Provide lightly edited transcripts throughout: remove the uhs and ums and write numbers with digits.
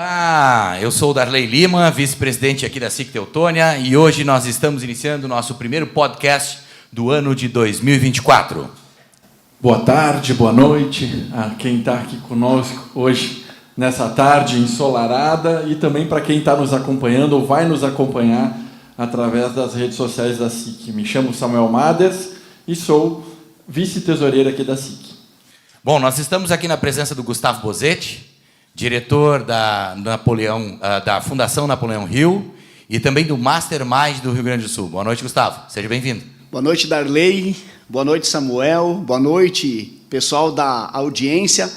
Olá, eu sou o Darley Lima, vice-presidente aqui da SIC Teutônia, e hoje nós estamos iniciando o nosso primeiro podcast do ano de 2024. Boa tarde, boa noite a quem está aqui conosco hoje, nessa tarde ensolarada, e também para quem está nos acompanhando ou vai nos acompanhar através das redes sociais da SIC. Me chamo Samuel Maders e sou vice-tesoureiro aqui da SIC. Bom, nós estamos aqui na presença do Gustavo Bozetti, diretor da Fundação Napoleão Hill e também do Mastermind do Rio Grande do Sul. Boa noite, Gustavo. Seja bem-vindo. Boa noite, Darley. Boa noite, Samuel. Boa noite, pessoal da audiência.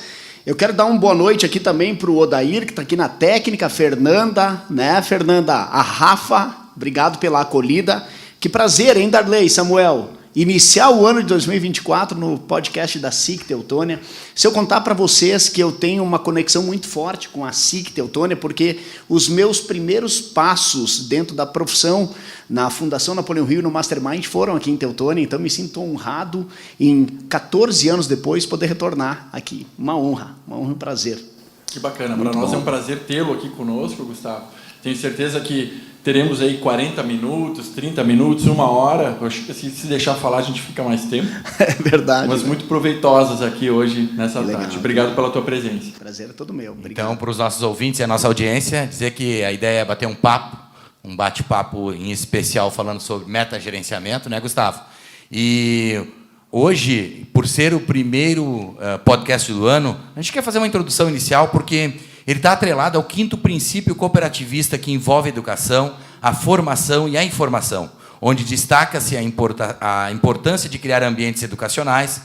Eu quero dar uma boa noite aqui também para o Odair, que está aqui na técnica, a Fernanda, né, Fernanda? A Rafa, obrigado pela acolhida. Que prazer, hein, Darley, Samuel? Iniciar o ano de 2024 no podcast da SIC Teutônia. Se eu contar para vocês que eu tenho uma conexão muito forte com a SIC Teutônia, porque os meus primeiros passos dentro da profissão na Fundação Napoleão Hill e no Mastermind foram aqui em Teutônia, então me sinto honrado em 14 anos depois poder retornar aqui. Uma honra e um prazer. Que bacana, para nós é um prazer tê-lo aqui conosco, Gustavo. Tenho certeza que teremos aí 40 minutos, 30 minutos, 1 hora. Eu acho que se deixar falar, a gente fica mais tempo. É verdade. Mas muito proveitosas aqui hoje, nessa tarde. Obrigado pela tua presença. Prazer é todo meu. Obrigado. Então, para os nossos ouvintes e a nossa audiência, dizer que a ideia é bater um papo, um bate-papo em especial falando sobre metagerenciamento, né, Gustavo? E hoje, por ser o primeiro podcast do ano, a gente quer fazer uma introdução inicial, porque ele está atrelado ao 5º princípio cooperativista que envolve a educação, a formação e a informação, onde destaca-se a importância de criar ambientes educacionais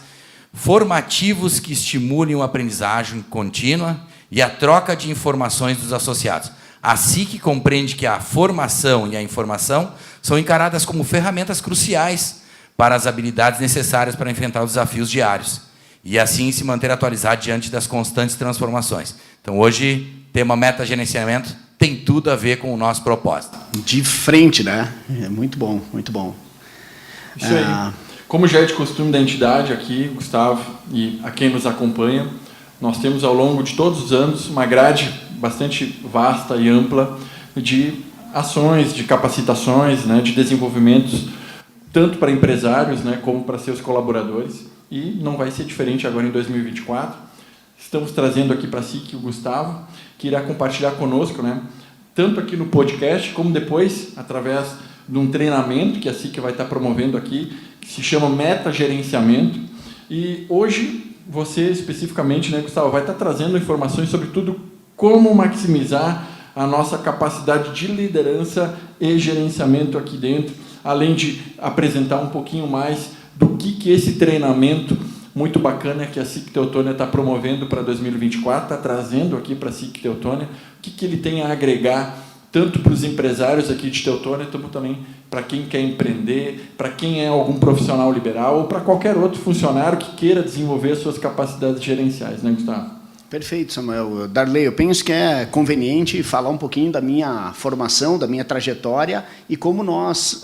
formativos que estimulem a aprendizagem contínua e a troca de informações dos associados. A SIC compreende que a formação e a informação são encaradas como ferramentas cruciais para as habilidades necessárias para enfrentar os desafios diários e, assim, se manter atualizado diante das constantes transformações. Então, hoje, tema metagerenciamento tem tudo a ver com o nosso propósito. De frente, né? É muito bom, muito bom. Isso aí. Como já é de costume da entidade aqui, Gustavo, e a quem nos acompanha, nós temos ao longo de todos os anos uma grade bastante vasta e ampla de ações, de capacitações, né, de desenvolvimentos, tanto para empresários, né, como para seus colaboradores. E não vai ser diferente agora em 2024. Estamos trazendo aqui para a SIC o Gustavo, que irá compartilhar conosco, né, tanto aqui no podcast, como depois, através de um treinamento que a SIC vai estar promovendo aqui, que se chama Metagerenciamento. E hoje, você especificamente, né, Gustavo, vai estar trazendo informações sobre tudo como maximizar a nossa capacidade de liderança e gerenciamento aqui dentro, além de apresentar um pouquinho mais do que esse treinamento muito bacana que a SIC Teutônia está promovendo para 2024, está trazendo aqui para a SIC Teutônia, o que ele tem a agregar, tanto para os empresários aqui de Teutônia, como também para quem quer empreender, para quem é algum profissional liberal, ou para qualquer outro funcionário que queira desenvolver suas capacidades gerenciais, né, Gustavo? Perfeito, Samuel. Darley, eu penso que é conveniente falar um pouquinho da minha formação, da minha trajetória e como nós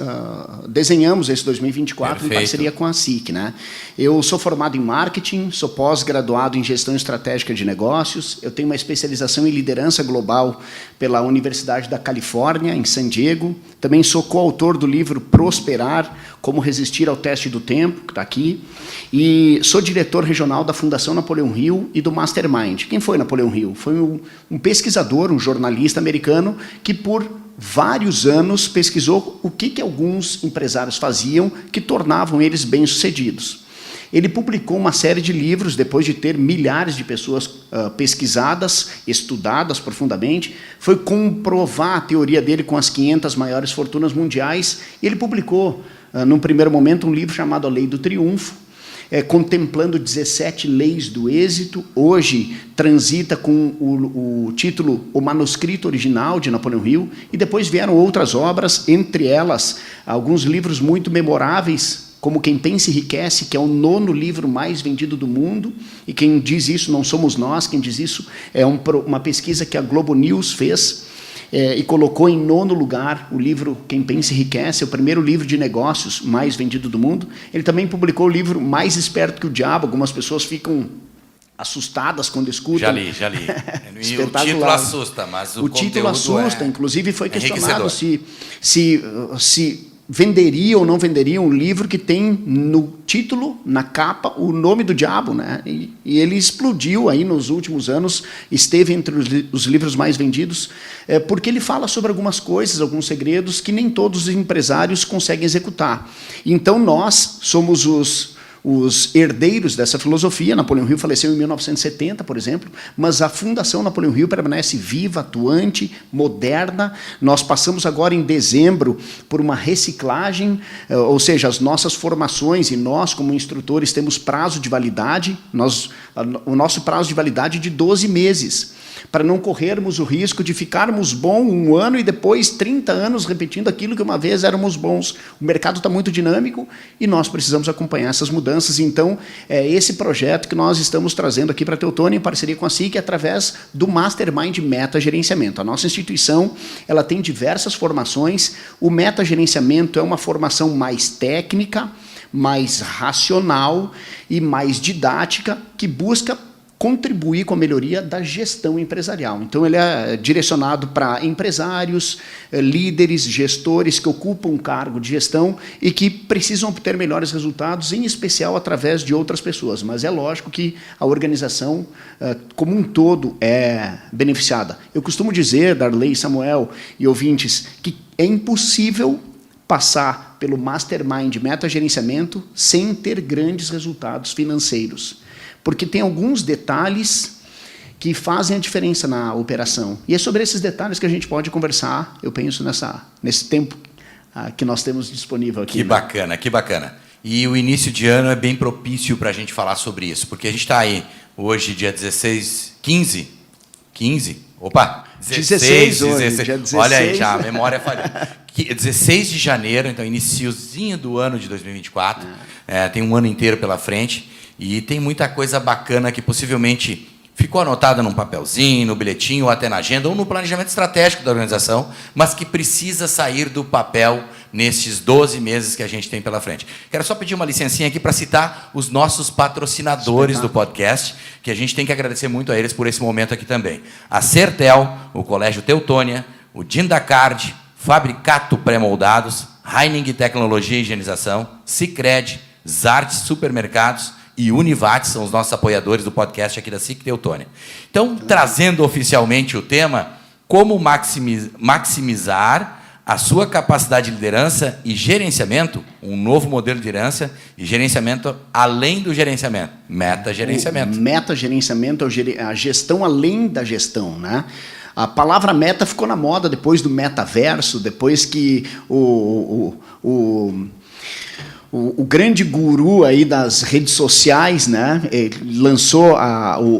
desenhamos esse 2024 Perfeito. Em parceria com a SIC, né? Eu sou formado em marketing, sou pós-graduado em gestão estratégica de negócios, eu tenho uma especialização em liderança global pela Universidade da Califórnia, em San Diego. Também sou coautor do livro Prosperar, Como Resistir ao Teste do Tempo, que está aqui. E sou diretor regional da Fundação Napoleão Hill e do Mastermind. Quem foi Napoleão Hill? Foi um pesquisador, um jornalista americano, que por vários anos pesquisou o que alguns empresários faziam que tornavam eles bem-sucedidos. Ele publicou uma série de livros, depois de ter milhares de pessoas pesquisadas, estudadas profundamente, foi comprovar a teoria dele com as 500 maiores fortunas mundiais, e ele publicou, num primeiro momento, um livro chamado A Lei do Triunfo, contemplando 17 leis do êxito. Hoje transita com o título O Manuscrito Original, de Napoleão Hill, e depois vieram outras obras, entre elas alguns livros muito memoráveis, como Quem Pensa Enriquece, que é o 9º livro mais vendido do mundo, e quem diz isso não somos nós, quem diz isso é uma pesquisa que a Globo News fez, e colocou em 9º lugar o livro Quem Pensa Enriquece, o primeiro livro de negócios mais vendido do mundo. Ele também publicou o livro Mais Esperto que o Diabo. Algumas pessoas ficam assustadas quando escutam. Já li. E o título assusta, mas o título assusta. Inclusive foi questionado se venderia ou não venderia um livro que tem no título, na capa, o nome do diabo, né? E ele explodiu aí nos últimos anos, esteve entre os livros mais vendidos, porque ele fala sobre algumas coisas, alguns segredos que nem todos os empresários conseguem executar. Então nós somos os herdeiros dessa filosofia. Napoleão Hill faleceu em 1970, por exemplo, mas a Fundação Napoleão Hill permanece viva, atuante, moderna. Nós passamos agora em dezembro por uma reciclagem, ou seja, as nossas formações e nós, como instrutores, temos prazo de validade. O nosso prazo de validade é de 12 meses, para não corrermos o risco de ficarmos bons um ano e depois 30 anos repetindo aquilo que uma vez éramos bons. O mercado está muito dinâmico e nós precisamos acompanhar essas mudanças. Então, é esse projeto que nós estamos trazendo aqui para a Teutônia, em parceria com a SIC, através do Mastermind Meta Gerenciamento. A nossa instituição ela tem diversas formações. O Meta Gerenciamento é uma formação mais técnica, mais racional e mais didática, que busca contribuir com a melhoria da gestão empresarial. Então, ele é direcionado para empresários, líderes, gestores que ocupam um cargo de gestão e que precisam obter melhores resultados, em especial através de outras pessoas. Mas é lógico que a organização, como um todo, é beneficiada. Eu costumo dizer, Darley, Samuel e ouvintes, que é impossível passar pelo Mastermind Meta Gerenciamento sem ter grandes resultados financeiros, porque tem alguns detalhes que fazem a diferença na operação. E é sobre esses detalhes que a gente pode conversar, eu penso, nesse tempo que nós temos disponível aqui. Que bacana, que bacana. E o início de ano é bem propício para a gente falar sobre isso, porque a gente está aí, hoje, dia 15? Opa! 16 hoje, dia 16. Olha aí, já a memória falhou. 16 de janeiro, então, iniciozinho do ano de 2024. Tem um ano inteiro pela frente. E tem muita coisa bacana que possivelmente ficou anotada num papelzinho, no bilhetinho, ou até na agenda, ou no planejamento estratégico da organização, mas que precisa sair do papel nesses 12 meses que a gente tem pela frente. Quero só pedir uma licencinha aqui para citar os nossos patrocinadores do podcast, que a gente tem que agradecer muito a eles por esse momento aqui também. A Sertel, o Colégio Teutônia, o Dindacard, Fabricato Pré-Moldados, Heining Tecnologia e Higienização, Sicredi, Zart Supermercados e Univat são os nossos apoiadores do podcast aqui da SIC Teutônia. Então, trazendo oficialmente o tema, como maximizar a sua capacidade de liderança e gerenciamento, um novo modelo de liderança e gerenciamento além do gerenciamento, meta-gerenciamento. Meta-gerenciamento é a gestão além da gestão, né? A palavra meta ficou na moda depois do metaverso, depois que o grande guru aí das redes sociais, né, lançou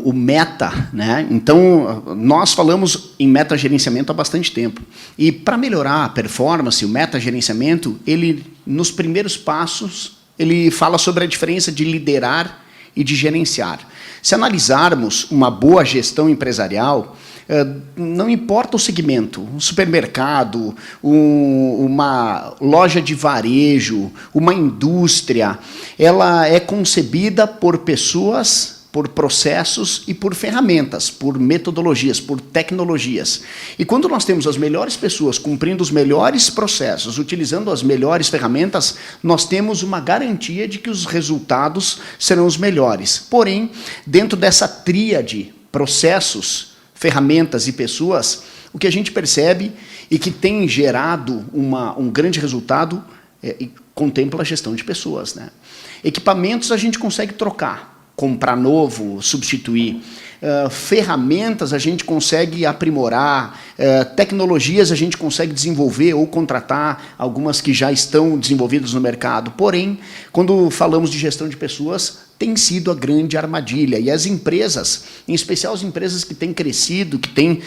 o Meta, né? Então, nós falamos em meta-gerenciamento há bastante tempo. E para melhorar a performance, o meta-gerenciamento, ele, nos primeiros passos, ele fala sobre a diferença de liderar e de gerenciar. Se analisarmos uma boa gestão empresarial, não importa o segmento, um supermercado, uma loja de varejo, uma indústria, ela é concebida por pessoas, por processos e por ferramentas, por metodologias, por tecnologias. E quando nós temos as melhores pessoas cumprindo os melhores processos, utilizando as melhores ferramentas, nós temos uma garantia de que os resultados serão os melhores. Porém, dentro dessa tríade, processos, ferramentas e pessoas, o que a gente percebe e que tem gerado um grande resultado contempla a gestão de pessoas, né? Equipamentos a gente consegue trocar, comprar novo, substituir. Ferramentas a gente consegue aprimorar, tecnologias a gente consegue desenvolver ou contratar, algumas que já estão desenvolvidas no mercado. Porém, quando falamos de gestão de pessoas, tem sido a grande armadilha. E as empresas, em especial as empresas que têm crescido, que têm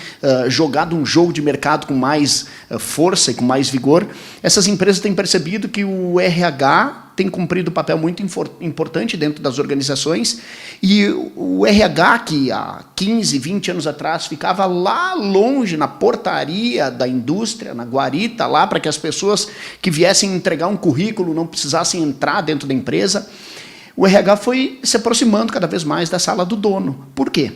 jogado um jogo de mercado com mais força e com mais vigor, essas empresas têm percebido que o RH tem cumprido um papel muito importante dentro das organizações, e o RH, que há 15, 20 anos atrás ficava lá longe, na portaria da indústria, na guarita, lá para que as pessoas que viessem entregar um currículo não precisassem entrar dentro da empresa, o RH foi se aproximando cada vez mais da sala do dono. Por quê?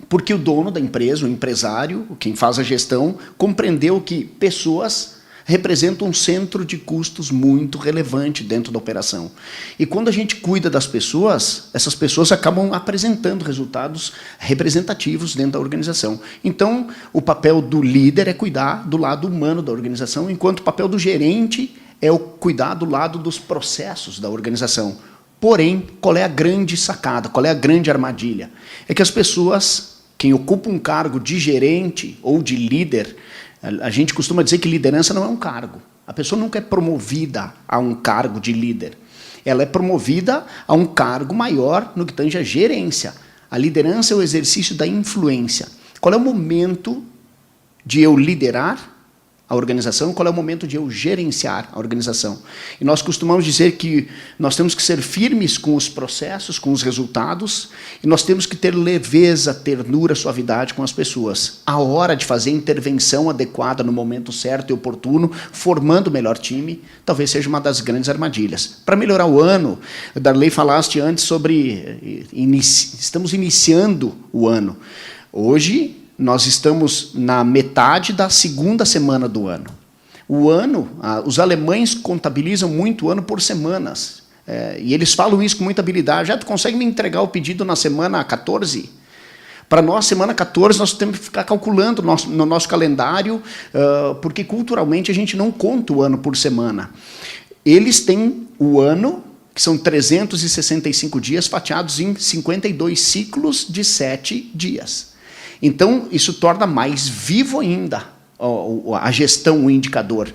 Porque o dono da empresa, o empresário, quem faz a gestão, compreendeu que pessoas representam um centro de custos muito relevante dentro da operação. E quando a gente cuida das pessoas, essas pessoas acabam apresentando resultados representativos dentro da organização. Então, o papel do líder é cuidar do lado humano da organização, enquanto o papel do gerente é o cuidar do lado dos processos da organização. Porém, qual é a grande sacada, qual é a grande armadilha? É que as pessoas, quem ocupa um cargo de gerente ou de líder, a gente costuma dizer que liderança não é um cargo. A pessoa nunca é promovida a um cargo de líder. Ela é promovida a um cargo maior no que tange a gerência. A liderança é o exercício da influência. Qual é o momento de eu liderar a organização? Qual é o momento de eu gerenciar a organização? E nós costumamos dizer que nós temos que ser firmes com os processos, com os resultados, e nós temos que ter leveza, ternura, suavidade com as pessoas. A hora de fazer a intervenção adequada no momento certo e oportuno, formando o melhor time, talvez seja uma das grandes armadilhas. Para melhorar o ano, Darley, falaste antes sobre... Estamos iniciando o ano. Hoje, nós estamos na metade da segunda semana do ano. O ano, os alemães contabilizam muito o ano por semanas. E eles falam isso com muita habilidade. Já tu consegue me entregar o pedido na semana 14? Para nós, semana 14, nós temos que ficar calculando no nosso calendário, porque culturalmente a gente não conta o ano por semana. Eles têm o ano, que são 365 dias, fatiados em 52 ciclos de 7 dias. Então, isso torna mais vivo ainda a gestão, o indicador.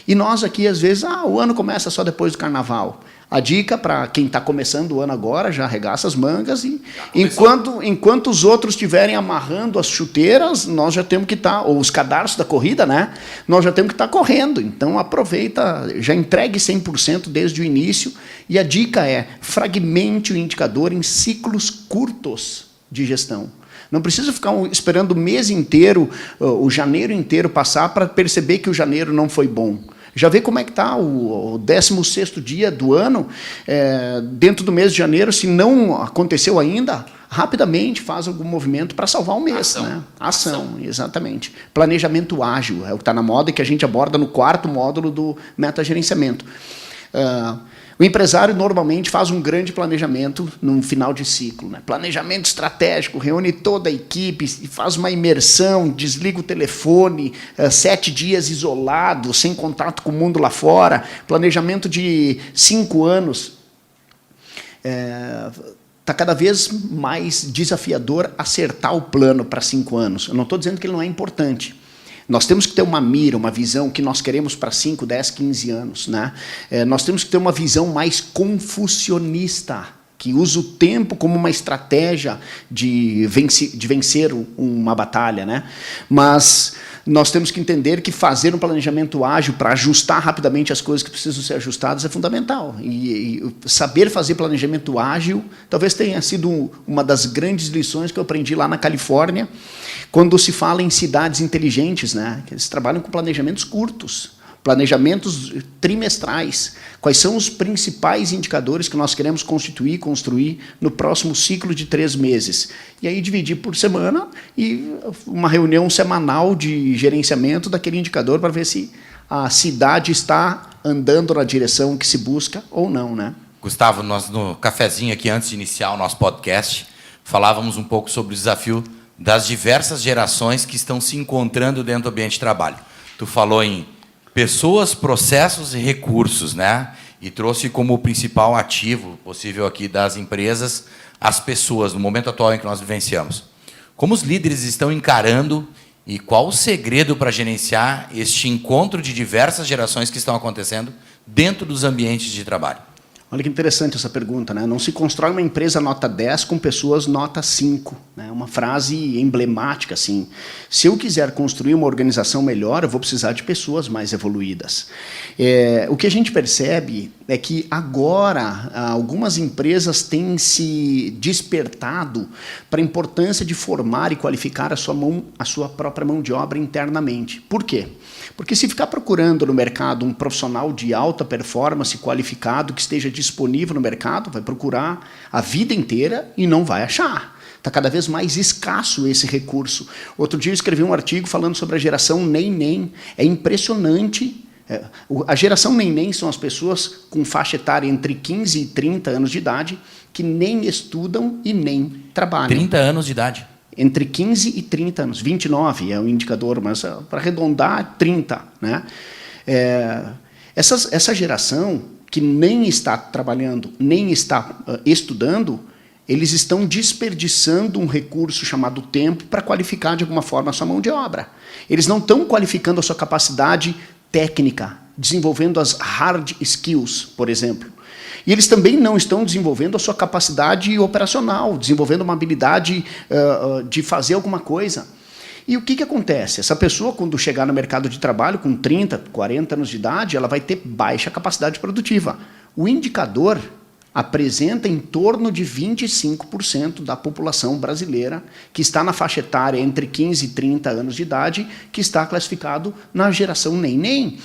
E nós aqui, às vezes, o ano começa só depois do carnaval. A dica para quem está começando o ano agora, já arregaça as mangas, e enquanto os outros estiverem amarrando as chuteiras, nós já temos que estar, ou os cadarços da corrida, né? Nós já temos que estar correndo. Então, aproveita, já entregue 100% desde o início, e a dica é, fragmente o indicador em ciclos curtos de gestão. Não precisa ficar esperando o mês inteiro, o janeiro inteiro passar para perceber que o janeiro não foi bom. Já vê como é que está o 16º dia do ano, dentro do mês de janeiro, se não aconteceu ainda, rapidamente faz algum movimento para salvar o mês. Ação, exatamente. Planejamento ágil, é o que está na moda e que a gente aborda no 4º módulo do metagerenciamento. O empresário normalmente faz um grande planejamento no final de ciclo. Planejamento estratégico, reúne toda a equipe, faz uma imersão, desliga o telefone, 7 dias isolado, sem contato com o mundo lá fora. Planejamento de 5 anos. Está cada vez mais desafiador acertar o plano para 5 anos. Eu não estou dizendo que ele não é importante. Nós temos que ter uma mira, uma visão que nós queremos para 5, 10, 15 anos. Nós temos que ter uma visão mais confucionista, que usa o tempo como uma estratégia de vencer uma batalha. Mas nós temos que entender que fazer um planejamento ágil para ajustar rapidamente as coisas que precisam ser ajustadas é fundamental. E saber fazer planejamento ágil talvez tenha sido uma das grandes lições que eu aprendi lá na Califórnia, quando se fala em cidades inteligentes, que eles trabalham com planejamentos curtos, planejamentos trimestrais. Quais são os principais indicadores que nós queremos construir no próximo ciclo de 3 meses? E aí dividir por semana e uma reunião semanal de gerenciamento daquele indicador para ver se a cidade está andando na direção que se busca ou não. Gustavo, nós no cafezinho aqui, antes de iniciar o nosso podcast, falávamos um pouco sobre o desafio das diversas gerações que estão se encontrando dentro do ambiente de trabalho. Tu falou em pessoas, processos e recursos, E trouxe como principal ativo possível aqui das empresas as pessoas, no momento atual em que nós vivenciamos. Como os líderes estão encarando e qual o segredo para gerenciar este encontro de diversas gerações que estão acontecendo dentro dos ambientes de trabalho? Olha que interessante essa pergunta. Não se constrói uma empresa nota 10 com pessoas nota 5. Uma frase emblemática. Assim. Se eu quiser construir uma organização melhor, eu vou precisar de pessoas mais evoluídas. O que a gente percebe é que agora algumas empresas têm se despertado para a importância de formar e qualificar a sua própria mão de obra internamente. Por quê? Porque se ficar procurando no mercado um profissional de alta performance qualificado que esteja disponível no mercado, vai procurar a vida inteira e não vai achar. Está cada vez mais escasso esse recurso. Outro dia eu escrevi um artigo falando sobre a geração nem-nem. É impressionante. A geração nem-nem são as pessoas com faixa etária entre 15 e 30 anos de idade que nem estudam e nem trabalham. 30 anos de idade. Entre 15 e 30 anos. 29 é o indicador, mas para arredondar, 30. Né? Essa geração que nem está trabalhando, nem está estudando, eles estão desperdiçando um recurso chamado tempo para qualificar de alguma forma a sua mão de obra. Eles não estão qualificando a sua capacidade técnica, desenvolvendo as hard skills, por exemplo. E eles também não estão desenvolvendo a sua capacidade operacional, desenvolvendo uma habilidade de fazer alguma coisa. E o que acontece? Essa pessoa, quando chegar no mercado de trabalho com 30, 40 anos de idade, ela vai ter baixa capacidade produtiva. O indicador apresenta em torno de 25% da população brasileira que está na faixa etária entre 15 e 30 anos de idade, que está classificado na geração nem-nem.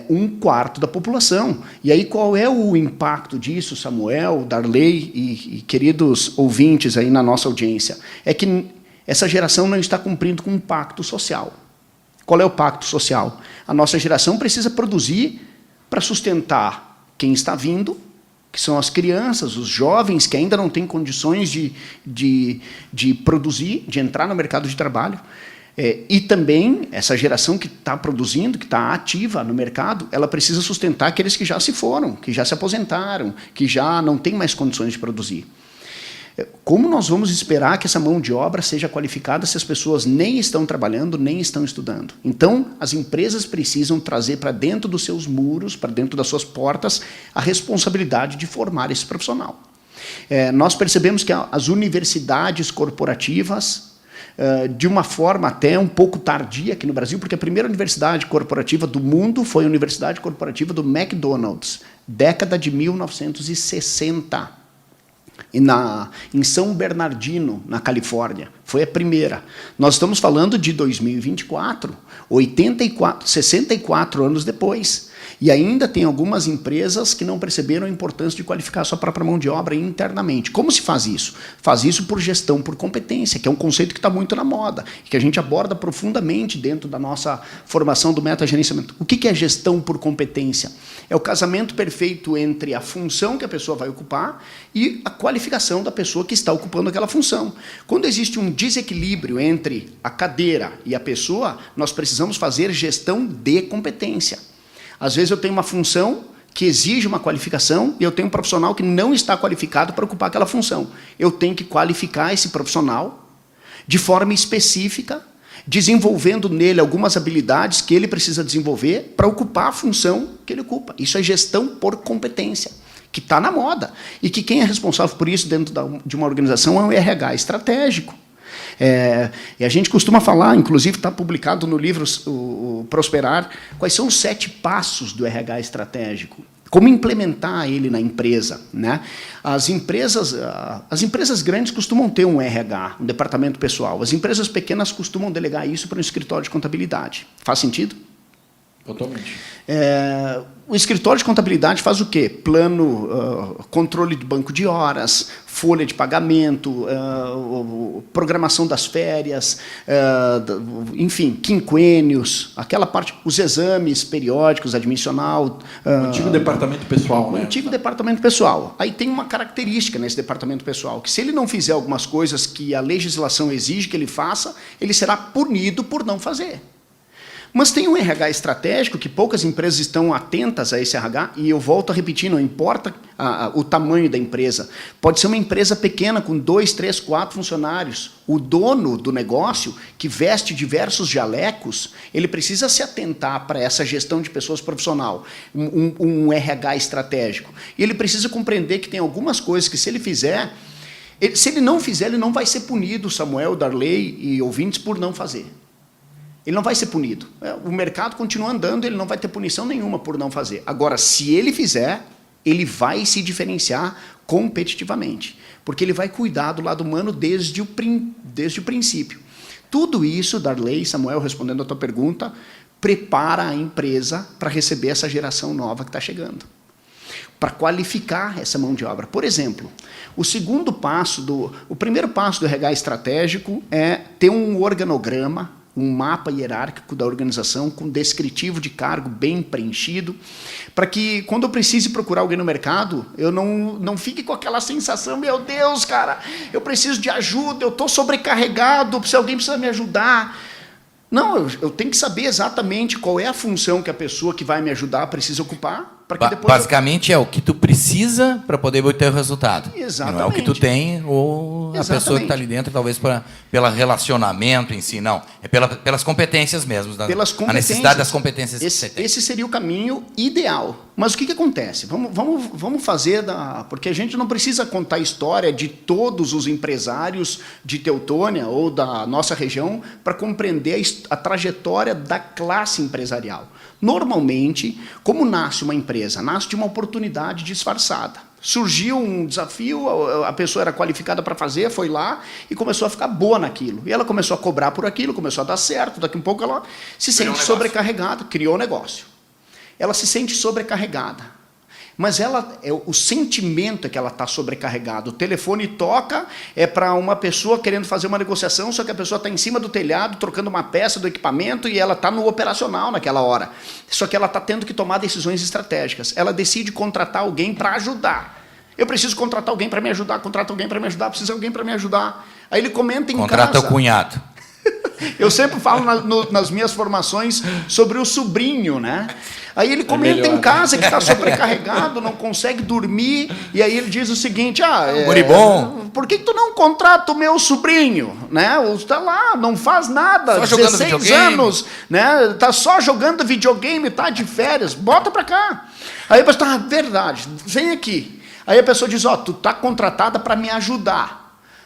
1/4 da população. E aí qual é o impacto disso, Samuel, Darley e queridos ouvintes aí na nossa audiência? É que essa geração não está cumprindo com um pacto social. Qual é o pacto social? A nossa geração precisa produzir para sustentar quem está vindo, que são as crianças, os jovens que ainda não têm condições de produzir, de entrar no mercado de trabalho. E também, essa geração que está produzindo, que está ativa no mercado, ela precisa sustentar aqueles que já se foram, que já se aposentaram, que já não têm mais condições de produzir. Como nós vamos esperar que essa mão de obra seja qualificada se as pessoas nem estão trabalhando, nem estão estudando? Então, as empresas precisam trazer para dentro dos seus muros, para dentro das suas portas, a responsabilidade de formar esse profissional. Nós percebemos que as universidades corporativas, de uma forma até um pouco tardia aqui no Brasil, porque a primeira universidade corporativa do mundo foi a Universidade Corporativa do McDonald's, década de 1960. Em São Bernardino, na Califórnia. Foi a primeira. Nós estamos falando de 2024, 64 anos depois. E ainda tem algumas empresas que não perceberam a importância de qualificar a sua própria mão de obra internamente. Como se faz isso? Faz isso por gestão por competência, que é um conceito que está muito na moda, e que a gente aborda profundamente dentro da nossa formação do metagerenciamento. O que é gestão por competência? É o casamento perfeito entre a função que a pessoa vai ocupar e a qualificação da pessoa que está ocupando aquela função. Quando existe um desequilíbrio entre a cadeira e a pessoa, nós precisamos fazer gestão de competência. Às vezes eu tenho uma função que exige uma qualificação e eu tenho um profissional que não está qualificado para ocupar aquela função. Eu tenho que qualificar esse profissional de forma específica, desenvolvendo nele algumas habilidades que ele precisa desenvolver para ocupar a função que ele ocupa. Isso é gestão por competência, que está na moda. E que quem é responsável por isso dentro de uma organização é o RH estratégico. E a gente costuma falar, inclusive está publicado no livro o Prosperar, quais são os 7 passos do RH estratégico. Como implementar ele na empresa, né? As empresas grandes costumam ter um RH, um departamento pessoal. As empresas pequenas costumam delegar isso para um escritório de contabilidade. Faz sentido? Totalmente. O escritório de contabilidade faz o quê? Plano, controle de banco de horas, folha de pagamento, programação das férias, enfim, quinquênios, aquela parte, os exames periódicos, admissional. O antigo departamento pessoal, né? O antigo departamento pessoal. Aí tem uma característica nesse departamento pessoal, que se ele não fizer algumas coisas que a legislação exige que ele faça, ele será punido por não fazer. Mas tem um RH estratégico que poucas empresas estão atentas a esse RH, e eu volto a repetir, não importa o tamanho da empresa. Pode ser uma empresa pequena com 2, 3, 4 funcionários. O dono do negócio, que veste diversos jalecos, ele precisa se atentar para essa gestão de pessoas profissional, um RH estratégico. E ele precisa compreender que tem algumas coisas que, se ele fizer, se ele não fizer, ele não vai ser punido, Samuel, Darley e ouvintes, por não fazer. Ele não vai ser punido. O mercado continua andando, ele não vai ter punição nenhuma por não fazer. Agora, se ele fizer, ele vai se diferenciar competitivamente, porque ele vai cuidar do lado humano desde o princípio. Tudo isso, Darley, Samuel, respondendo a tua pergunta, prepara a empresa para receber essa geração nova que está chegando. para qualificar essa mão de obra. Por exemplo, o primeiro passo do RH estratégico é ter um organograma, um mapa hierárquico da organização com descritivo de cargo bem preenchido, para que, quando eu precise procurar alguém no mercado, eu não fique com aquela sensação, meu Deus, cara, eu preciso de ajuda, eu estou sobrecarregado, se alguém precisa me ajudar. Não, eu tenho que saber exatamente qual é a função que a pessoa que vai me ajudar precisa ocupar. Para que depois basicamente é o que tu precisa para poder obter o resultado. Exatamente. Não é o que tu tem ou a pessoa que está ali dentro, talvez pelo relacionamento em si, não. É pelas competências mesmo. A necessidade das competências que você tem. Esse seria o caminho ideal. Mas o que acontece? Vamos fazer porque a gente não precisa contar a história de todos os empresários de Teutônia ou da nossa região para compreender a trajetória da classe empresarial. Normalmente, como nasce uma empresa? Nasce de uma oportunidade disfarçada. Surgiu um desafio, a pessoa era qualificada para fazer, foi lá e começou a ficar boa naquilo. E ela começou a cobrar por aquilo, começou a dar certo. Daqui a pouco ela se sente sobrecarregada, criou um negócio. Ela se sente sobrecarregada. Mas o sentimento é que ela está sobrecarregada. O telefone toca, é para uma pessoa querendo fazer uma negociação, só que a pessoa está em cima do telhado, trocando uma peça do equipamento, e ela está no operacional naquela hora. Só que ela está tendo que tomar decisões estratégicas. Ela decide contratar alguém para ajudar. Eu preciso contratar alguém para me ajudar, preciso de alguém para me ajudar. Aí ele comenta em casa... Contrata o cunhado. Eu sempre falo nas minhas formações sobre o sobrinho, né? Aí ele comenta em casa que está sobrecarregado, não consegue dormir, e aí ele diz o seguinte, Moribom. Por que tu não contrata o meu sobrinho? Né? Está lá, não faz nada, só 16 anos, né? Está só jogando videogame, está de férias, bota para cá. Aí a pessoa, verdade, vem aqui. Aí a pessoa diz, tu está contratada para me ajudar.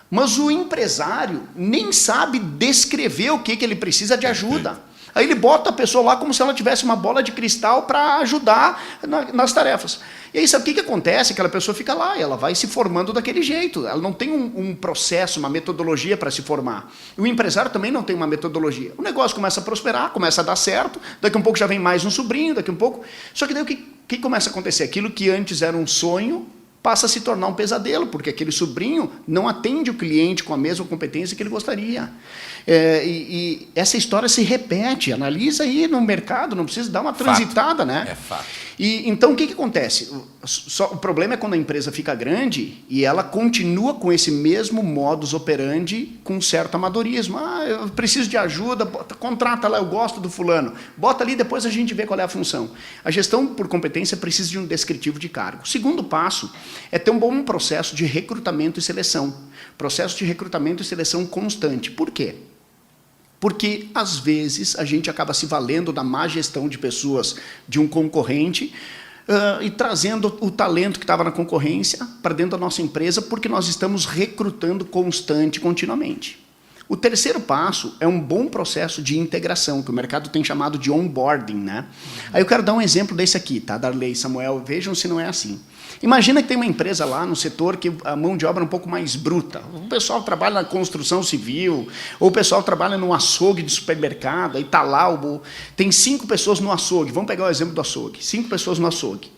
Mas o empresário nem sabe descrever o que ele precisa de ajuda. Aí ele bota a pessoa lá como se ela tivesse uma bola de cristal para ajudar nas tarefas. E aí sabe o que acontece? Aquela pessoa fica lá, ela vai se formando daquele jeito. Ela não tem um processo, uma metodologia para se formar. E o empresário também não tem uma metodologia. O negócio começa a prosperar, começa a dar certo, daqui a um pouco já vem mais um sobrinho, daqui a um pouco... Só que daí o que começa a acontecer? Aquilo que antes era um sonho passa a se tornar um pesadelo, porque aquele sobrinho não atende o cliente com a mesma competência que ele gostaria. E essa história se repete, analisa aí no mercado, não precisa dar uma transitada, né? É fato. E então o que acontece? O problema é quando a empresa fica grande e ela continua com esse mesmo modus operandi com certo amadorismo. Eu preciso de ajuda, contrata lá, eu gosto do fulano. Bota ali, depois a gente vê qual é a função. A gestão por competência precisa de um descritivo de cargo. O segundo passo é ter um bom processo de recrutamento e seleção. Processo de recrutamento e seleção constante. Por quê? Porque, às vezes, a gente acaba se valendo da má gestão de pessoas de um concorrente e trazendo o talento que estava na concorrência para dentro da nossa empresa, porque nós estamos recrutando continuamente. O terceiro passo é um bom processo de integração, que o mercado tem chamado de onboarding, né? Aí eu quero dar um exemplo desse aqui, tá? Darley, Samuel, vejam se não é assim. Imagina que tem uma empresa lá no setor que a mão de obra é um pouco mais bruta. O pessoal trabalha na construção civil, ou o pessoal trabalha num açougue de supermercado, aí está lá, tem 5 pessoas no açougue. Vamos pegar o exemplo do açougue. 5 pessoas no açougue.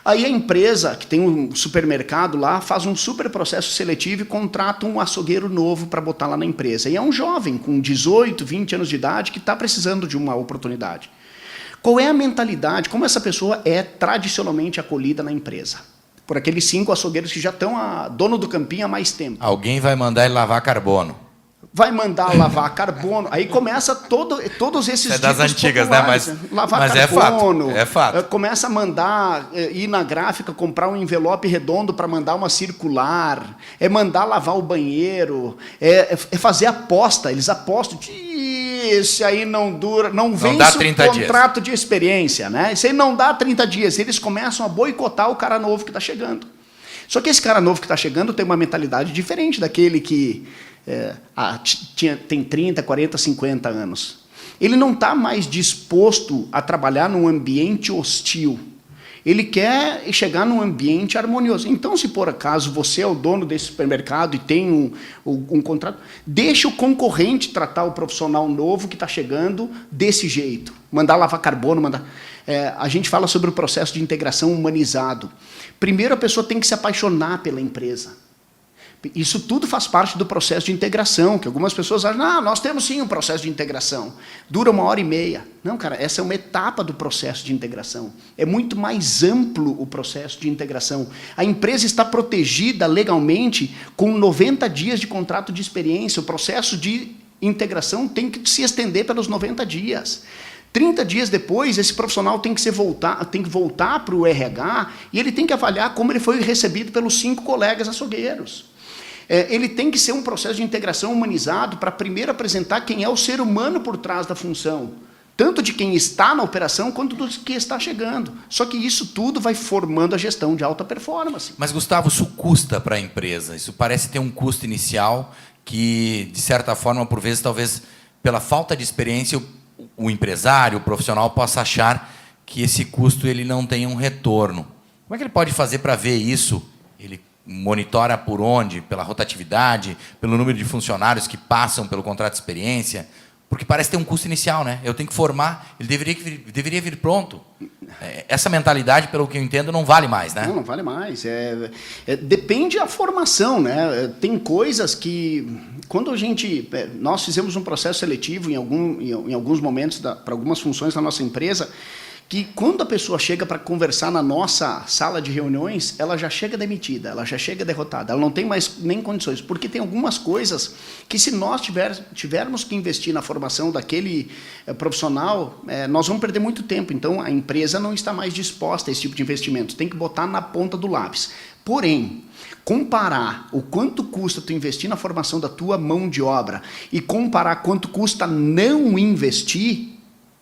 Aí a empresa, que tem um supermercado lá, faz um super processo seletivo e contrata um açougueiro novo para botar lá na empresa. E é um jovem com 18, 20 anos de idade que está precisando de uma oportunidade. Qual é a mentalidade, como essa pessoa é tradicionalmente acolhida na empresa? Por aqueles 5 açougueiros que já estão dono do campinho há mais tempo. Alguém vai mandar ele lavar carbono. Vai mandar lavar carbono, aí começa todos esses é das antigas, populares, né? Lavar mas carbono, é fato. Começa a mandar, ir na gráfica, comprar um envelope redondo para mandar uma circular, mandar lavar o banheiro, fazer aposta, eles apostam, esse aí não dura, não vence o contrato de experiência, né? Esse aí não dá 30 dias, eles começam a boicotar o cara novo que está chegando. Só que esse cara novo que está chegando tem uma mentalidade diferente daquele que tem 30, 40, 50 anos. Ele não está mais disposto a trabalhar num ambiente hostil. Ele quer chegar num ambiente harmonioso. Então, se por acaso você é o dono desse supermercado e tem um contrato, deixa o concorrente tratar o profissional novo que está chegando desse jeito. Mandar lavar carbono, a gente fala sobre o processo de integração humanizado. Primeiro, a pessoa tem que se apaixonar pela empresa. Isso tudo faz parte do processo de integração, que algumas pessoas acham, nós temos sim um processo de integração, dura 1h30. Não, cara, essa é uma etapa do processo de integração. É muito mais amplo o processo de integração. A empresa está protegida legalmente com 90 dias de contrato de experiência. O processo de integração tem que se estender pelos 90 dias. 30 dias depois, esse profissional tem que voltar para o RH e ele tem que avaliar como ele foi recebido pelos 5 colegas açougueiros. Ele tem que ser um processo de integração humanizado para primeiro apresentar quem é o ser humano por trás da função, tanto de quem está na operação quanto do que está chegando. Só que isso tudo vai formando a gestão de alta performance. Mas, Gustavo, isso custa para a empresa. Isso parece ter um custo inicial que, de certa forma, por vezes, talvez, pela falta de experiência, o empresário, o profissional, possa achar que esse custo ele não tem um retorno. Como é que ele pode fazer para ver isso? Ele monitora por onde? Pela rotatividade, pelo número de funcionários que passam pelo contrato de experiência? Porque parece ter um custo inicial, né? Eu tenho que formar, ele deveria vir pronto. Essa mentalidade, pelo que eu entendo, não vale mais, né? Não vale mais. Depende da formação, né? Tem coisas que, quando nós fizemos um processo seletivo em alguns momentos, para algumas funções da nossa empresa, que quando a pessoa chega para conversar na nossa sala de reuniões, ela já chega demitida, ela já chega derrotada, ela não tem mais nem condições, porque tem algumas coisas que, se nós tivermos que investir na formação daquele profissional, nós vamos perder muito tempo. Então, a empresa não está mais disposta a esse tipo de investimento, tem que botar na ponta do lápis. Porém, comparar o quanto custa tu investir na formação da tua mão de obra e comparar quanto custa não investir,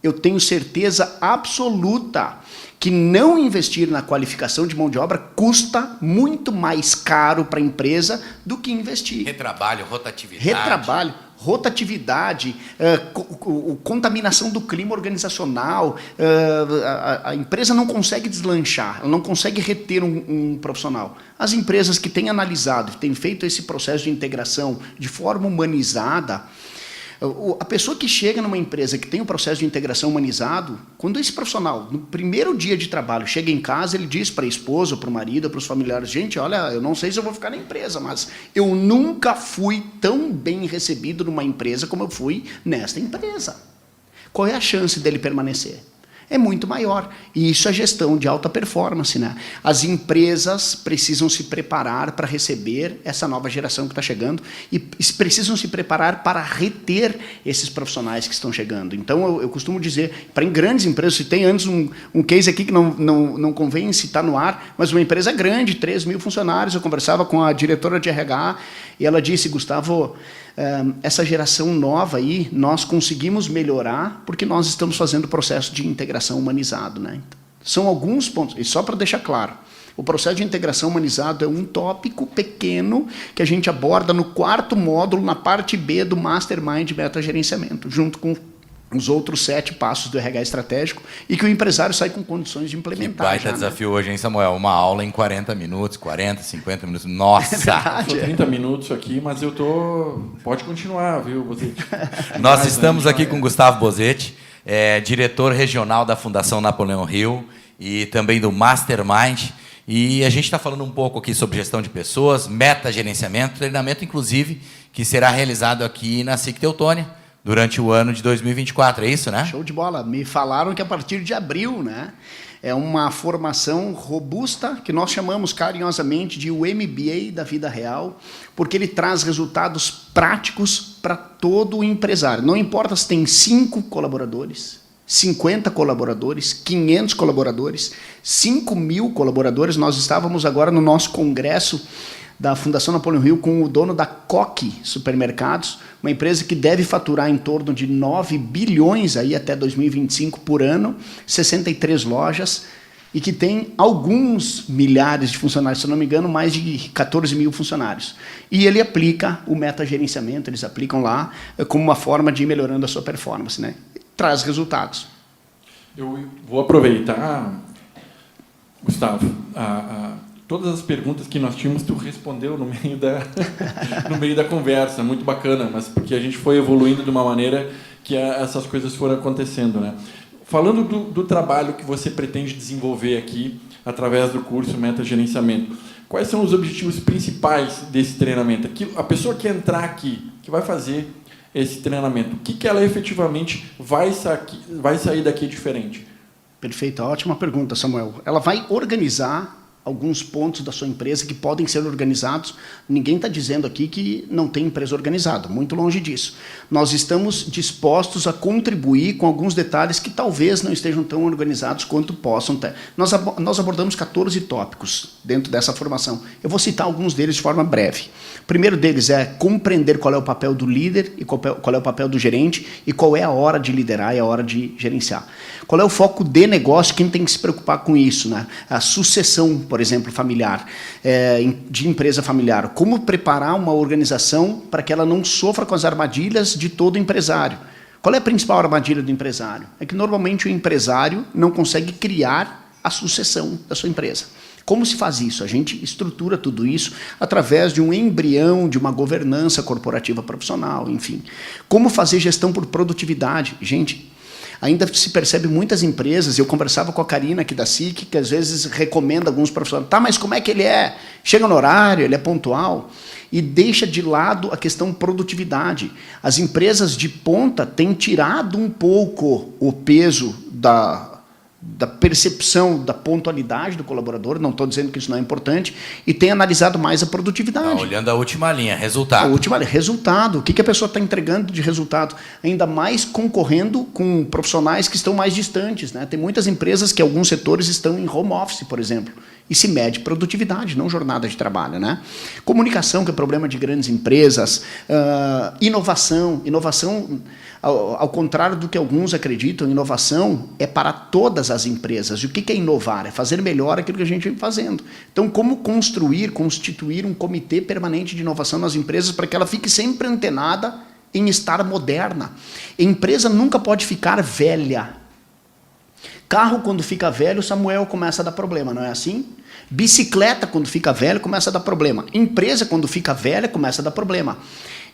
eu tenho certeza absoluta que não investir na qualificação de mão de obra custa muito mais caro para a empresa do que investir. Retrabalho, rotatividade, contaminação do clima organizacional. A empresa não consegue deslanchar, ela não consegue reter um profissional. As empresas que têm analisado, que têm feito esse processo de integração de forma humanizada, a pessoa que chega numa empresa que tem um processo de integração humanizado, quando esse profissional, no primeiro dia de trabalho, chega em casa, ele diz para a esposa, para o marido, para os familiares, gente, olha, eu não sei se eu vou ficar na empresa, mas eu nunca fui tão bem recebido numa empresa como eu fui nesta empresa. Qual é a chance dele permanecer? É muito maior. E isso é gestão de alta performance, né? As empresas precisam se preparar para receber essa nova geração que está chegando e precisam se preparar para reter esses profissionais que estão chegando. Então, eu costumo dizer, para grandes empresas, se tem antes um case aqui que não convém citar no ar, mas uma empresa grande, 3.000 funcionários, eu conversava com a diretora de RH e ela disse, Gustavo, essa geração nova aí, nós conseguimos melhorar porque nós estamos fazendo o processo de integração humanizado, né? São alguns pontos, e só para deixar claro, o processo de integração humanizado é um tópico pequeno que a gente aborda no 4º módulo, na parte B do Mastermind Meta-Gerenciamento, junto com os outros 7 passos do RH estratégico, e que o empresário sai com condições de implementar. Que baita desafio hoje, hein, Samuel? Uma aula em 40 minutos, 40, 50 minutos. Nossa! Estou 30 minutos aqui, mas eu tô... Pode continuar, viu, Bozetti? Nós estamos aqui com Gustavo Bozetti, diretor regional da Fundação Napoleão Hill e também do Mastermind. E a gente está falando um pouco aqui sobre gestão de pessoas, meta-gerenciamento, treinamento, inclusive, que será realizado aqui na SIC Teutônia, durante o ano de 2024, é isso, né? Show de bola. Me falaram que a partir de abril, né? É uma formação robusta que nós chamamos carinhosamente de o MBA da vida real, porque ele traz resultados práticos para todo o empresário. Não importa se tem 5 colaboradores, 50 colaboradores, 500 colaboradores, 5.000 colaboradores. Nós estávamos agora no nosso congresso da Fundação Napoleão Hill com o dono da Coque Supermercados, uma empresa que deve faturar em torno de 9 bilhões aí até 2025 por ano, 63 lojas, e que tem alguns milhares de funcionários, se não me engano, mais de 14.000 funcionários. E ele aplica o meta-gerenciamento, eles aplicam lá como uma forma de ir melhorando a sua performance, né? Traz resultados. Eu vou aproveitar Gustavo, todas as perguntas que nós tínhamos, tu respondeu no meio no meio da conversa, muito bacana, mas porque a gente foi evoluindo de uma maneira que essas coisas foram acontecendo, né? Falando do trabalho que você pretende desenvolver aqui, através do curso Meta Gerenciamento, quais são os objetivos principais desse treinamento? A pessoa que entrar aqui, que vai fazer esse treinamento, o que ela efetivamente vai sair daqui diferente? Perfeito, ótima pergunta, Samuel. Ela vai organizar alguns pontos da sua empresa que podem ser organizados. Ninguém está dizendo aqui que não tem empresa organizada, muito longe disso. Nós estamos dispostos a contribuir com alguns detalhes que talvez não estejam tão organizados quanto possam ter. Nós abordamos 14 tópicos dentro dessa formação. Eu vou citar alguns deles de forma breve. O primeiro deles é compreender qual é o papel do líder e qual é o papel do gerente e qual é a hora de liderar e a hora de gerenciar. Qual é o foco de negócio, quem tem que se preocupar com isso, né? A sucessão, por exemplo, familiar, de empresa familiar. Como preparar uma organização para que ela não sofra com as armadilhas de todo empresário. Qual é a principal armadilha do empresário? É que normalmente o empresário não consegue criar a sucessão da sua empresa. Como se faz isso? A gente estrutura tudo isso através de um embrião, de uma governança corporativa profissional, enfim. Como fazer gestão por produtividade? Gente, ainda se percebe muitas empresas, eu conversava com a Karina aqui da SIC, que às vezes recomenda alguns profissionais, tá, mas como é que ele é? Chega no horário, ele é pontual, e deixa de lado a questão produtividade. As empresas de ponta têm tirado um pouco o peso da percepção da pontualidade do colaborador, não estou dizendo que isso não é importante, e tem analisado mais a produtividade. Tá olhando a última linha, resultado. A última linha, resultado. O que a pessoa está entregando de resultado? Ainda mais concorrendo com profissionais que estão mais distantes, né? Tem muitas empresas que alguns setores estão em home office, por exemplo, e se mede produtividade, não jornada de trabalho, né? Comunicação, que é problema de grandes empresas, inovação, ao contrário do que alguns acreditam, inovação é para todas as empresas. E o que é inovar? É fazer melhor aquilo que a gente vem fazendo. Então, como constituir um comitê permanente de inovação nas empresas para que ela fique sempre antenada em estar moderna? A empresa nunca pode ficar velha. Carro, quando fica velho, Samuel, começa a dar problema, não é assim? Bicicleta, quando fica velho, começa a dar problema. Empresa, quando fica velha, começa a dar problema.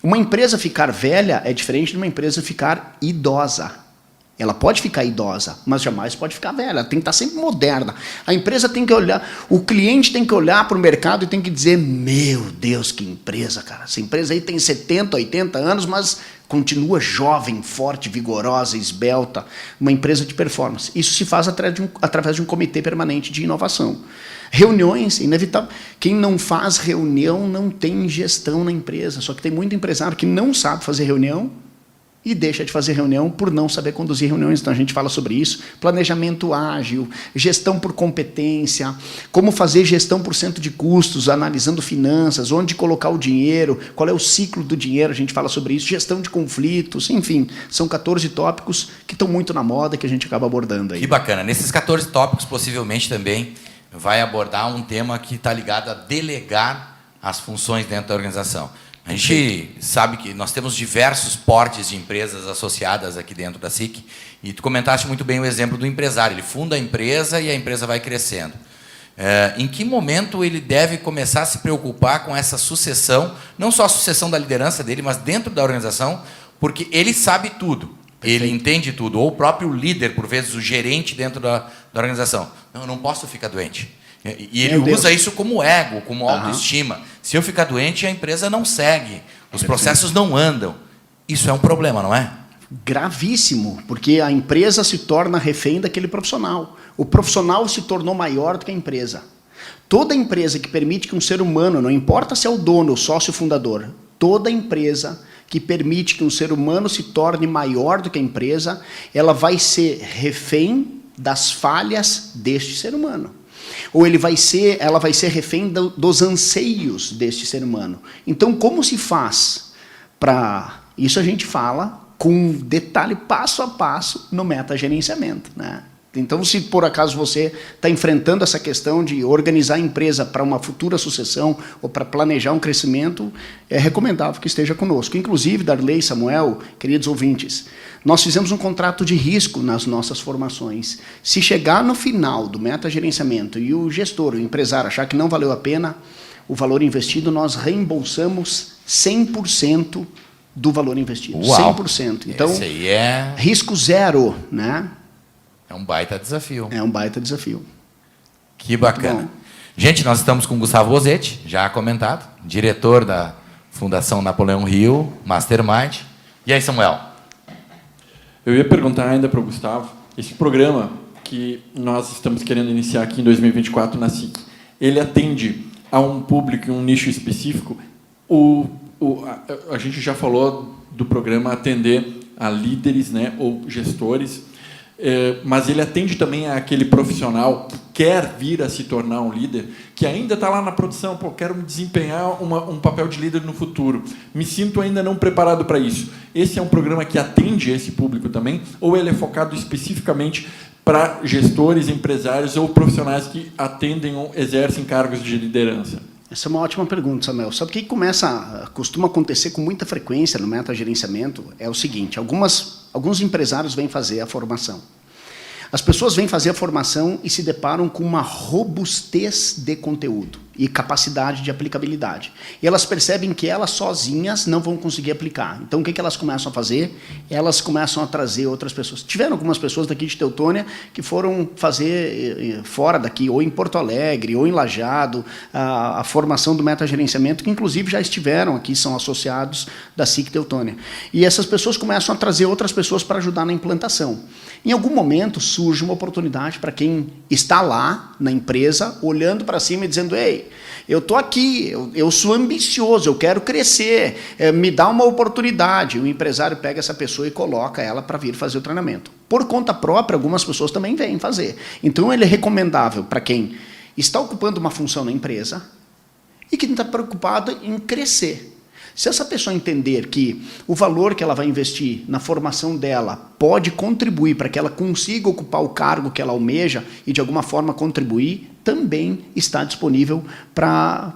Uma empresa ficar velha é diferente de uma empresa ficar idosa. Ela pode ficar idosa, mas jamais pode ficar velha. Ela tem que estar sempre moderna. A empresa tem que olhar, o cliente tem que olhar para o mercado e tem que dizer, meu Deus, que empresa, cara. Essa empresa aí tem 70, 80 anos, mas continua jovem, forte, vigorosa, esbelta. Uma empresa de performance. Isso se faz através de um comitê permanente de inovação. Reuniões, inevitável. Quem não faz reunião não tem gestão na empresa. Só que tem muito empresário que não sabe fazer reunião e deixa de fazer reunião por não saber conduzir reuniões. Então, a gente fala sobre isso. Planejamento ágil, gestão por competência, como fazer gestão por cento de custos, analisando finanças, onde colocar o dinheiro, qual é o ciclo do dinheiro, a gente fala sobre isso, gestão de conflitos, enfim, são 14 tópicos que estão muito na moda, que a gente acaba abordando aí. Que bacana. Nesses 14 tópicos, possivelmente também vai abordar um tema que está ligado a delegar as funções dentro da organização. A gente sabe que nós temos diversos portes de empresas associadas aqui dentro da SIC, e tu comentaste muito bem o exemplo do empresário. Ele funda a empresa e a empresa vai crescendo. Em que momento ele deve começar a se preocupar com essa sucessão, não só a sucessão da liderança dele, mas dentro da organização, porque ele sabe tudo. Ele entende tudo, ou o próprio líder, por vezes o gerente dentro da organização. Não, eu não posso ficar doente. E ele usa isso como ego, como autoestima. Se eu ficar doente, a empresa não segue, os processos não andam. Isso é um problema, não é? Gravíssimo, porque a empresa se torna refém daquele profissional. O profissional se tornou maior do que a empresa. Toda empresa que permite que um ser humano, não importa se é o dono, o sócio fundador, toda empresa que permite que um ser humano se torne maior do que a empresa, ela vai ser refém das falhas deste ser humano. Ou ela vai ser refém dos anseios deste ser humano. Então, como se faz para... Isso a gente fala com detalhe, passo a passo, no metagerenciamento, né? Então, se por acaso você está enfrentando essa questão de organizar a empresa para uma futura sucessão ou para planejar um crescimento, é recomendável que esteja conosco. Inclusive, Darley, Samuel, queridos ouvintes, nós fizemos um contrato de risco nas nossas formações. Se chegar no final do metagerenciamento e o gestor, o empresário, achar que não valeu a pena o valor investido, nós reembolsamos 100% do valor investido. Uau. 100%. Então, esse aí é... risco zero, né? É um baita desafio. É um baita desafio. Que bacana. Gente, nós estamos com o Gustavo Bozetti, já comentado, diretor da Fundação Napoleão Rio, Mastermind. E aí, Samuel? Eu ia perguntar ainda para o Gustavo, esse programa que nós estamos querendo iniciar aqui em 2024 na SIC, ele atende a um público, um nicho específico? A gente já falou do programa atender a líderes, né, ou gestores, mas ele atende também àquele profissional que quer vir a se tornar um líder, que ainda está lá na produção, quero me desempenhar um papel de líder no futuro, me sinto ainda não preparado para isso. Esse é um programa que atende esse público também, ou ele é focado especificamente para gestores, empresários ou profissionais que atendem ou exercem cargos de liderança? Essa é uma ótima pergunta, Samuel. Sabe o que costuma acontecer com muita frequência no metagerenciamento? É o seguinte, alguns empresários vêm fazer a formação. As pessoas vêm fazer a formação e se deparam com uma robustez de conteúdo e capacidade de aplicabilidade. E elas percebem que elas sozinhas não vão conseguir aplicar. Então, o que elas começam a fazer? Elas começam a trazer outras pessoas. Tiveram algumas pessoas daqui de Teutônia que foram fazer fora daqui, ou em Porto Alegre, ou em Lajeado, a formação do metagerenciamento, que inclusive já estiveram aqui, são associados da SIC Teutônia. E essas pessoas começam a trazer outras pessoas para ajudar na implantação. Em algum momento surge uma oportunidade para quem está lá na empresa, olhando para cima e dizendo: ei, eu estou aqui, eu sou ambicioso, eu quero crescer, me dá uma oportunidade. O empresário pega essa pessoa e coloca ela para vir fazer o treinamento. Por conta própria, algumas pessoas também vêm fazer. Então, ele é recomendável para quem está ocupando uma função na empresa e quem está preocupado em crescer. Se essa pessoa entender que o valor que ela vai investir na formação dela pode contribuir para que ela consiga ocupar o cargo que ela almeja e, de alguma forma, contribuir, também está disponível para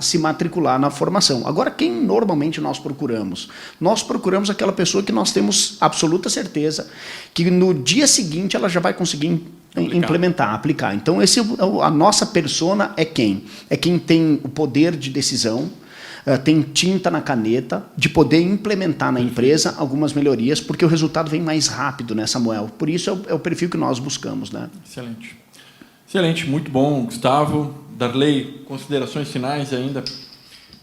se matricular na formação. Agora, quem normalmente nós procuramos? Nós procuramos aquela pessoa que nós temos absoluta certeza que no dia seguinte ela já vai conseguir aplicar. Então, a nossa persona é quem? É quem tem o poder de decisão, tem tinta na caneta, de poder implementar na empresa algumas melhorias, porque o resultado vem mais rápido, né, Samuel? Por isso é o perfil que nós buscamos, né? Excelente. Excelente, muito bom, Gustavo. Darley, considerações finais ainda?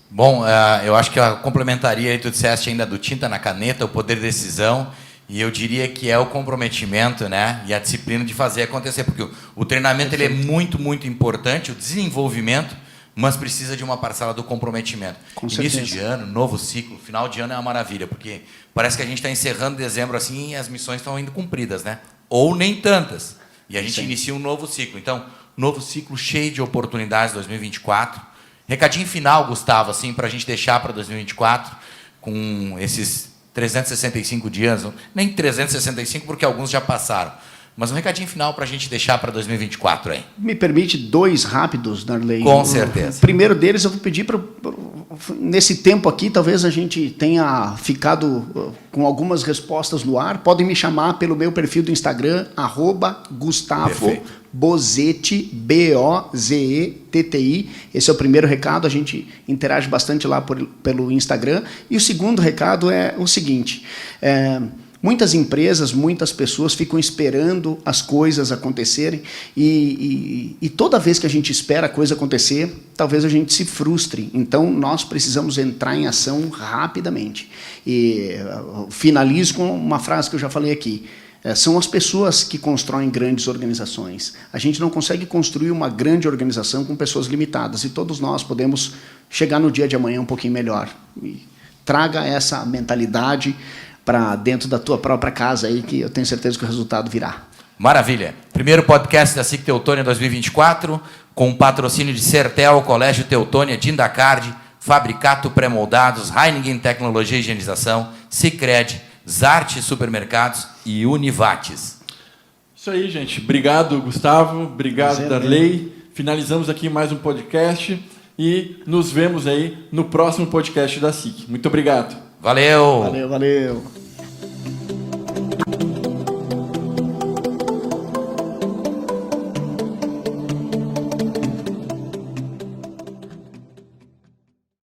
Bom, eu acho que eu complementaria aí, tu disseste ainda do tinta na caneta, o poder de decisão, e eu diria que é o comprometimento, né, e a disciplina de fazer acontecer, porque o treinamento ele é muito, muito importante, o desenvolvimento, mas precisa de uma parcela do comprometimento. Início de ano, novo ciclo, final de ano é uma maravilha, porque parece que a gente está encerrando dezembro assim e as missões estão indo cumpridas, né? Ou nem tantas. E a gente inicia um novo ciclo. Então, novo ciclo cheio de oportunidades 2024. Recadinho final, Gustavo, assim, para a gente deixar para 2024, com esses 365 dias, nem 365 porque alguns já passaram. Mas um recadinho final para a gente deixar para 2024 aí. Me permite 2 rápidos, Darley? Com certeza. O primeiro deles, eu vou pedir para... Nesse tempo aqui, talvez a gente tenha ficado com algumas respostas no ar. Podem me chamar pelo meu perfil do Instagram, @Gustavo Bozetti, Bozetti. Esse é o primeiro recado, a gente interage bastante lá pelo Instagram. E o segundo recado é o seguinte... Muitas empresas, muitas pessoas ficam esperando as coisas acontecerem e toda vez que a gente espera a coisa acontecer, talvez a gente se frustre. Então, nós precisamos entrar em ação rapidamente. E finalizo com uma frase que eu já falei aqui. São as pessoas que constroem grandes organizações. A gente não consegue construir uma grande organização com pessoas limitadas. E todos nós podemos chegar no dia de amanhã um pouquinho melhor. E traga essa mentalidade para dentro da tua própria casa aí, que eu tenho certeza que o resultado virá. Maravilha. Primeiro podcast da SIC Teutônia 2024, com o patrocínio de Sertel, Colégio Teutônia, Dindacard, Fabricato Pré-Moldados, Heineken Tecnologia e Higienização, Sicredi, Zarte Supermercados e Univates. Isso aí, gente. Obrigado, Gustavo. Obrigado, Prazer, Darley. Finalizamos aqui mais um podcast e nos vemos aí no próximo podcast da SIC. Muito obrigado. Valeu! Valeu.